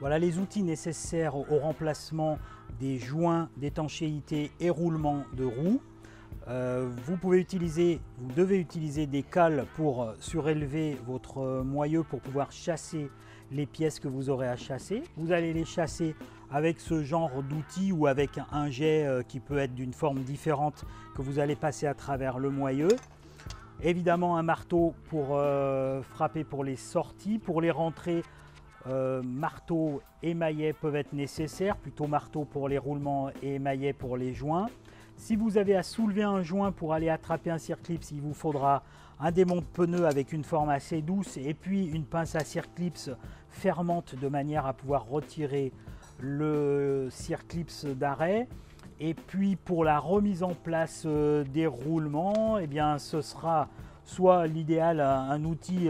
Voilà les outils nécessaires au remplacement des joints d'étanchéité et roulement de roue. Vous devez utiliser des cales pour surélever votre moyeu pour pouvoir chasser les pièces que vous aurez à chasser. Vous allez les chasser avec ce genre d'outil ou avec un jet qui peut être d'une forme différente que vous allez passer à travers le moyeu. Évidemment un marteau pour frapper pour les sorties. Pour les rentrées, marteau et maillet peuvent être nécessaires, plutôt marteau pour les roulements et maillet pour les joints. Si vous avez à soulever un joint pour aller attraper un circlips, il vous faudra un démonte-pneu avec une forme assez douce et puis une pince à circlips fermante de manière à pouvoir retirer le circlips d'arrêt. Et puis pour la remise en place des roulements, eh bien, ce sera soit l'idéal un outil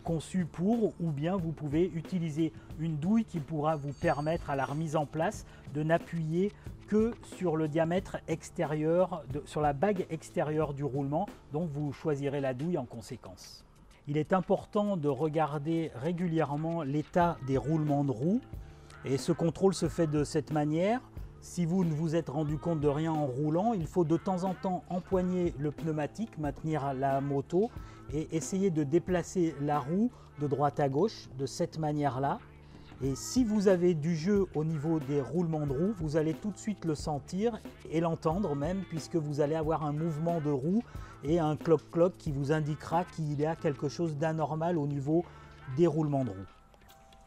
conçu pour, ou bien vous pouvez utiliser une douille qui pourra vous permettre à la remise en place de n'appuyer que sur le diamètre extérieur, sur la bague extérieure du roulement, donc vous choisirez la douille en conséquence. Il est important de regarder régulièrement l'état des roulements de roue et ce contrôle se fait de cette manière. Si vous ne vous êtes rendu compte de rien en roulant, il faut de temps en temps empoigner le pneumatique, maintenir la moto et essayer de déplacer la roue de droite à gauche de cette manière-là. Et si vous avez du jeu au niveau des roulements de roue, vous allez tout de suite le sentir et l'entendre même, puisque vous allez avoir un mouvement de roue et un cloc-cloc qui vous indiquera qu'il y a quelque chose d'anormal au niveau des roulements de roue.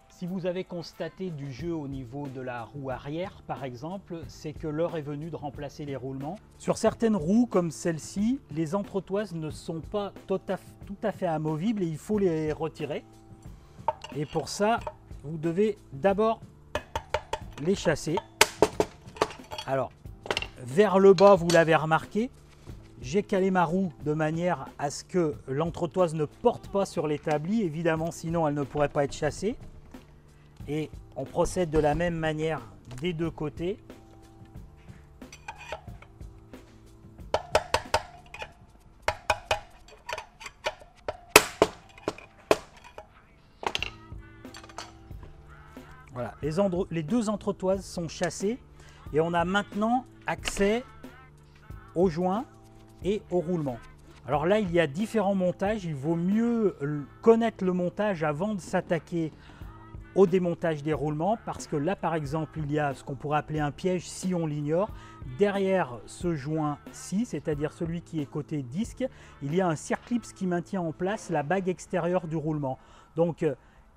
Si vous avez constaté du jeu au niveau de la roue arrière, par exemple, c'est que l'heure est venue de remplacer les roulements. Sur certaines roues, comme celle-ci, les entretoises ne sont pas tout à fait amovibles et il faut les retirer. Et pour ça, vous devez d'abord les chasser. Alors, vers le bas, vous l'avez remarqué, j'ai calé ma roue de manière à ce que l'entretoise ne porte pas sur l'établi. Évidemment, sinon elle ne pourrait pas être chassée. Et on procède de la même manière des deux côtés. Voilà, les deux entretoises sont chassées et on a maintenant accès aux joints et au roulement. Alors là, il y a différents montages. Il vaut mieux connaître le montage avant de s'attaquer au démontage des roulements, parce que là par exemple il y a ce qu'on pourrait appeler un piège si on l'ignore. Derrière ce joint-ci, c'est-à-dire celui qui est côté disque, il y a un circlips qui maintient en place la bague extérieure du roulement. Donc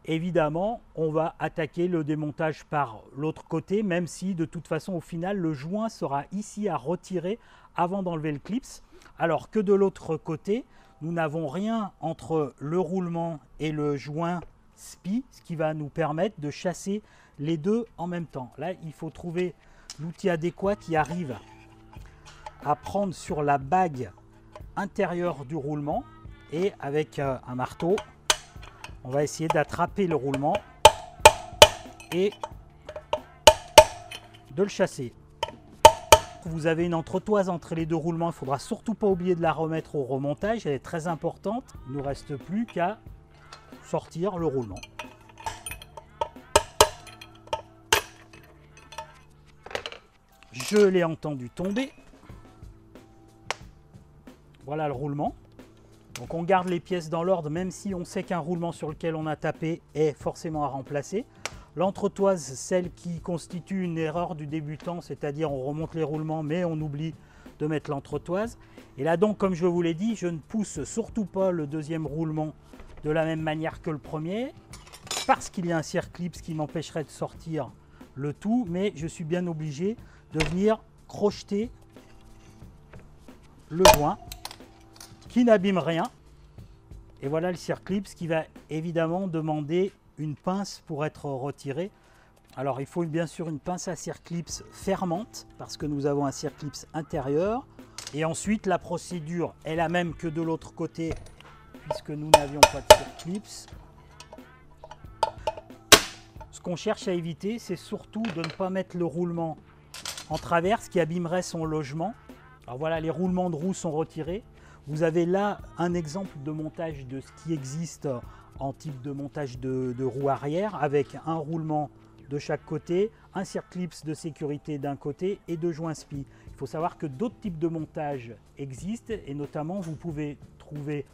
évidemment on va attaquer le démontage par l'autre côté, même si de toute façon au final le joint sera ici à retirer avant d'enlever le clips, alors que de l'autre côté nous n'avons rien entre le roulement et le joint SPI, ce qui va nous permettre de chasser les deux en même temps. Là, il faut trouver l'outil adéquat qui arrive à prendre sur la bague intérieure du roulement et avec un marteau, on va essayer d'attraper le roulement et de le chasser. Vous avez une entretoise entre les deux roulements, il ne faudra surtout pas oublier de la remettre au remontage, elle est très importante. Il ne nous reste plus qu'à sortir le roulement. Je l'ai entendu tomber. Voilà le roulement. Donc on garde les pièces dans l'ordre, même si on sait qu'un roulement sur lequel on a tapé est forcément à remplacer. L'entretoise, celle qui constitue une erreur du débutant, c'est-à-dire on remonte les roulements mais on oublie de mettre l'entretoise. Et là donc, comme je vous l'ai dit, je ne pousse surtout pas le deuxième roulement de la même manière que le premier, parce qu'il y a un circlips qui m'empêcherait de sortir le tout, mais je suis bien obligé de venir crocheter le joint qui n'abîme rien. Et voilà le circlips qui va évidemment demander une pince pour être retiré. Alors il faut bien sûr une pince à circlips fermante, parce que nous avons un circlips intérieur. Et ensuite la procédure est la même que de l'autre côté, puisque nous n'avions pas de circlips. Ce qu'on cherche à éviter, c'est surtout de ne pas mettre le roulement en travers, ce qui abîmerait son logement. Alors voilà, les roulements de roue sont retirés. Vous avez là un exemple de montage de ce qui existe en type de montage de roue arrière, avec un roulement de chaque côté, un circlips de sécurité d'un côté et 2 joints SPI. Il faut savoir que d'autres types de montages existent et notamment vous pouvez trouver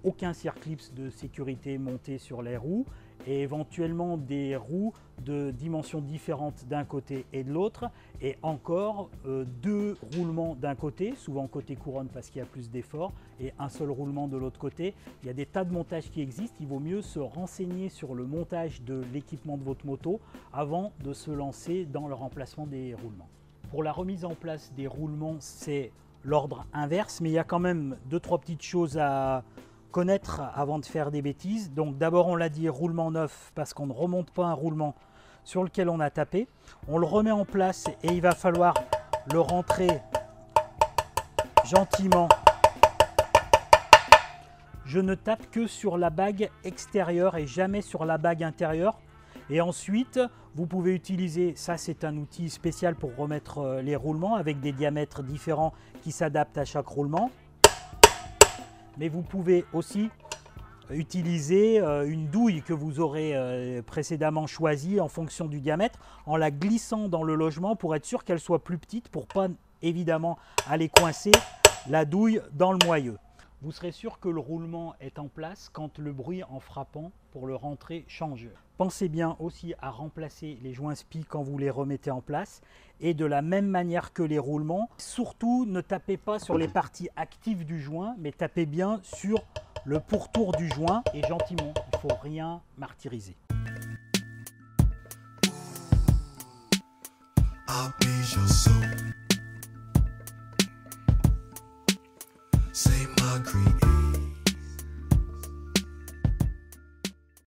aucun circlips de sécurité monté sur les roues et éventuellement des roues de dimensions différentes d'un côté et de l'autre et encore 2 roulements d'un côté, souvent côté couronne parce qu'il y a plus d'efforts, et un seul roulement de l'autre côté. Il y a des tas de montages qui existent, il vaut mieux se renseigner sur le montage de l'équipement de votre moto avant de se lancer dans le remplacement des roulements. Pour la remise en place des roulements, c'est l'ordre inverse, mais il y a quand même 2-3 petites choses à connaître avant de faire des bêtises. Donc d'abord, on l'a dit, roulement neuf parce qu'on ne remonte pas un roulement sur lequel on a tapé. On le remet en place et il va falloir le rentrer gentiment. Je ne tape que sur la bague extérieure et jamais sur la bague intérieure. Et ensuite, vous pouvez utiliser, ça c'est un outil spécial pour remettre les roulements avec des diamètres différents qui s'adaptent à chaque roulement. Mais vous pouvez aussi utiliser une douille que vous aurez précédemment choisie en fonction du diamètre en la glissant dans le logement pour être sûr qu'elle soit plus petite pour pas évidemment aller coincer la douille dans le moyeu. Vous serez sûr que le roulement est en place quand le bruit en frappant pour le rentrer change. Pensez bien aussi à remplacer les joints SPI quand vous les remettez en place et de la même manière que les roulements. Surtout, ne tapez pas sur les parties actives du joint, mais tapez bien sur le pourtour du joint et gentiment, il ne faut rien martyriser. Say my creed.